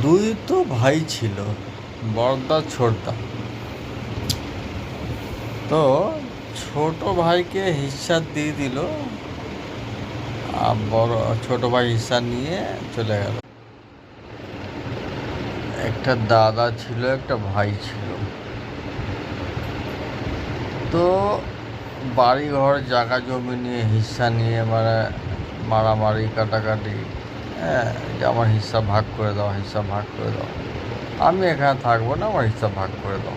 দুই তো ভাই ছিল, বড়দা ছোটদা। তো ছোট ভাইকে হিস্সা দিয়ে দিল, আর বড় ছোট ভাই হিস্সা নিয়ে চলে গেল। একটা দাদা ছিল, একটা ভাই ছিল। তো বাড়ি ঘর জায়গা জমি নিয়ে হিস্সা নিয়ে মানে মারামারি কাটাকাটি। হ্যাঁ, যে আমার হিস্সা ভাগ করে দাও, হিস্সা ভাগ করে দাও, আমি এখানে থাকবো না, আমার হিস্সা ভাগ করে দাও।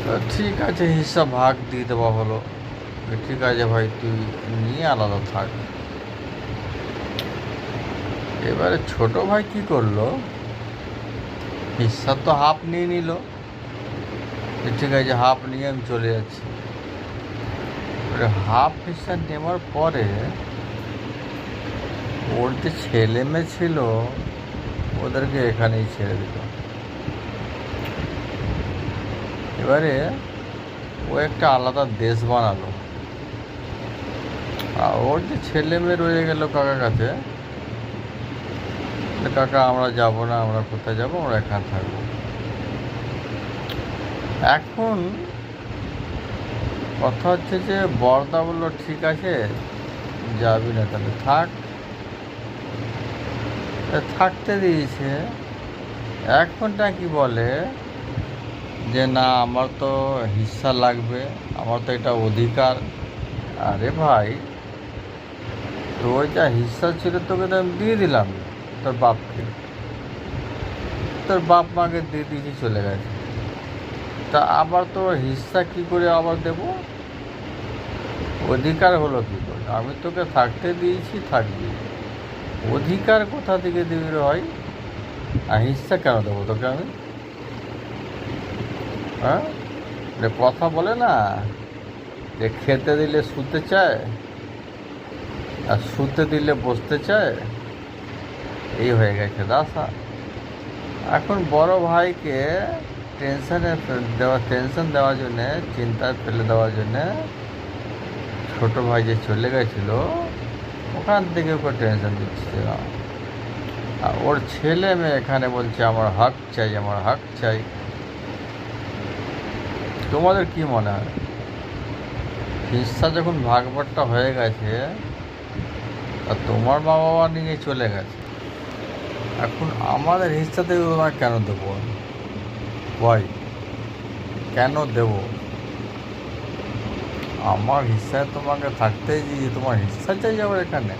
তো ঠিক আছে, হিস্সা ভাগ দিয়ে দেওয়া হলো। ঠিক আছে ভাই, তুই নিয়ে আলাদা থাক। এবারে ছোট ভাই কি করলো, হিস্সা তো হাফ নিয়ে নিল। ঠিক আছে, হাফ নিয়ে আমি চলে যাচ্ছি। হাফ হিস্সা নেওয়ার পরে ওর যে ছেলে মেয়ে ছিল ওদেরকে এখানেই ছেড়ে দিল। এবারে ও একটা আলাদা দেশ বানালো, আর ওর যে ছেলে মেয়ে রয়ে গেল কাকার কাছে, কাকা আমরা যাব না, আমরা কোথায় যাবো, আমরা এখানে থাকবো। এখন কথা হচ্ছে যে বড়দা বললো ঠিক আছে, যাবি না তাহলে থাক। থাকতে দিয়েছে। এখনটা কি বলে যে না, আমার তো হিস্সা লাগবে, আমার তো এটা অধিকার। আরে ভাই, তোর যা হিস্সা ছিল তোকে তো আমি দিয়ে দিলাম, তোর বাপকে, তোর বাপ মাকে দিয়ে দিয়েছি, চলে গেছে। তা আবার তোর হিস্সা কি করে আবার দেব? অধিকার হলো কি করে? আমি তোকে থাকতে দিয়েছি, থাকবি। অধিকার কোথা থেকে দিবি রে ভাই? আর হিস্সা কেন দেবো তোকে আমি? হ্যাঁ, কথা বলে না যে খেতে দিলে শুতে চায়, আর শুতে দিলে বসতে চায়। এই হয়ে গেছে দাসা। এখন বড় ভাইকে টেনশন দেওয়ার জন্যে, চিন্তায় ফেলে দেওয়ার জন্যে ছোট ভাই যে চলে গেছিল ওখান থেকে ওকে টেনশন দিচ্ছে। আর ওর ছেলে মেয়ে এখানে বলছে আমার হক চাই, আমার হক চাই। তোমাদের কি মনে হয়, হিস্সা যখন ভাগবাট্টা হয়ে গেছে আর তোমার মা বাবা নিয়ে চলে গেছে, এখন আমাদের হিস্সাতে তোমার কেন দেবো? ভাই, কেন দেব? আমার হিস্সায় তোমাকে থাকতেই দিয়েছি, তোমার হিস্সা চাই যাবো এখানে?